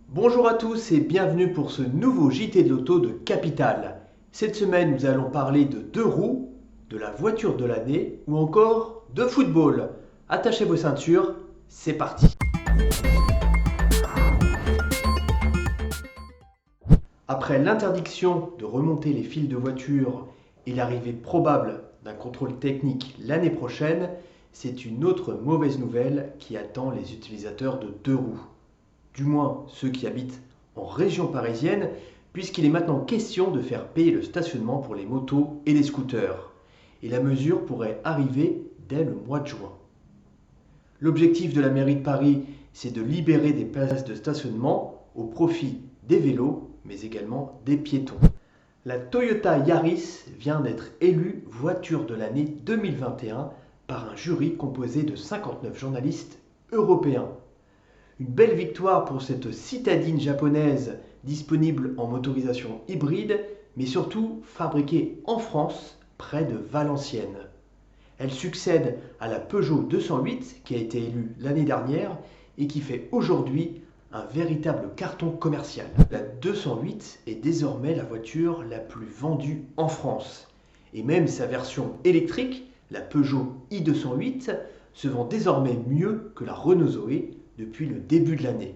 Bonjour à tous et bienvenue pour ce nouveau JT de l'auto de Capital. Cette semaine, nous allons parler de deux roues, de la voiture de l'année ou encore de football. Attachez vos ceintures, c'est parti. Après l'interdiction de remonter les fils de voiture et l'arrivée probable d'un contrôle technique l'année prochaine, c'est une autre mauvaise nouvelle qui attend les utilisateurs de deux roues. Du moins ceux qui habitent en région parisienne, puisqu'il est maintenant question de faire payer le stationnement pour les motos et les scooters. Et la mesure pourrait arriver dès le mois de juin. L'objectif de la mairie de Paris, c'est de libérer des places de stationnement au profit des vélos, mais également des piétons. La Toyota Yaris vient d'être élue voiture de l'année 2021 par un jury composé de 59 journalistes européens. Une belle victoire pour cette citadine japonaise disponible en motorisation hybride, mais surtout fabriquée en France, près de Valenciennes. Elle succède à la Peugeot 208 qui a été élue l'année dernière et qui fait aujourd'hui un véritable carton commercial. La 208 est désormais la voiture la plus vendue en France. Et même sa version électrique, la Peugeot i208, se vend désormais mieux que la Renault Zoé depuis le début de l'année.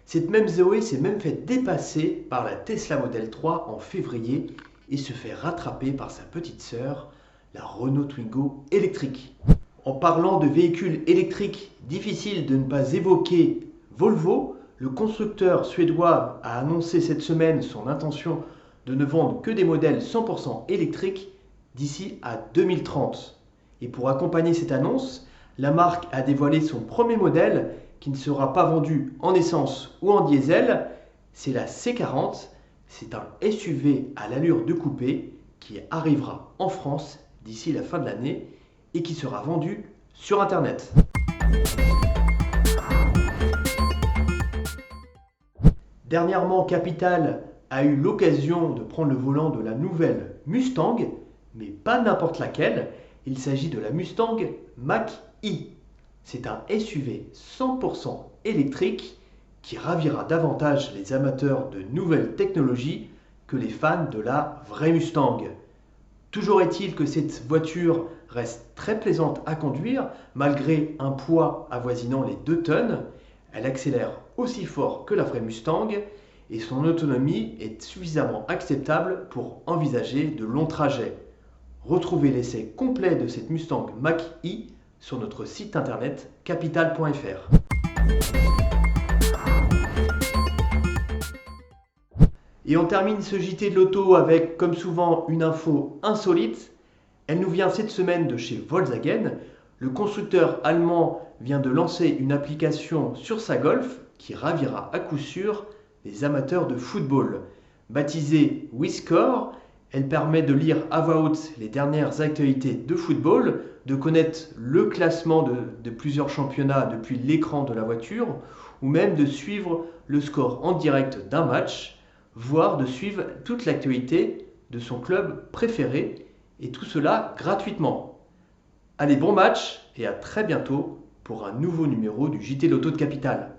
Cette même Zoé s'est même fait dépasser par la Tesla Model 3 en février et se fait rattraper par sa petite sœur, la Renault Twingo électrique. En parlant de véhicules électriques, difficile de ne pas évoquer Volvo. Le constructeur suédois a annoncé cette semaine son intention de ne vendre que des modèles 100% électriques d'ici à 2030. Et pour accompagner cette annonce, la marque a dévoilé son premier modèle qui ne sera pas vendu en essence ou en diesel, c'est la C40. C'est un SUV à l'allure de coupé qui arrivera en France d'ici la fin de l'année et qui sera vendu sur Internet. Dernièrement, Capital a eu l'occasion de prendre le volant de la nouvelle Mustang, mais pas n'importe laquelle, il s'agit de la Mustang Mach-E. C'est un SUV 100% électrique qui ravira davantage les amateurs de nouvelles technologies que les fans de la vraie Mustang. Toujours est-il que cette voiture reste très plaisante à conduire malgré un poids avoisinant les 2 tonnes. Elle accélère aussi fort que la vraie Mustang et son autonomie est suffisamment acceptable pour envisager de longs trajets. Retrouvez l'essai complet de cette Mustang Mach-E sur notre site internet capital.fr. Et on termine ce JT de l'auto avec, comme souvent, une info insolite. Elle nous vient cette semaine de chez Volkswagen. Le constructeur allemand vient de lancer une application sur sa Golf qui ravira à coup sûr les amateurs de football. Baptisée WeScore, elle permet de lire à voix haute les dernières actualités de football, de connaître le classement de plusieurs championnats depuis l'écran de la voiture, ou même de suivre le score en direct d'un match, voire de suivre toute l'actualité de son club préféré, et tout cela gratuitement. Allez, bon match et à très bientôt pour un nouveau numéro du JT Loto de Capital.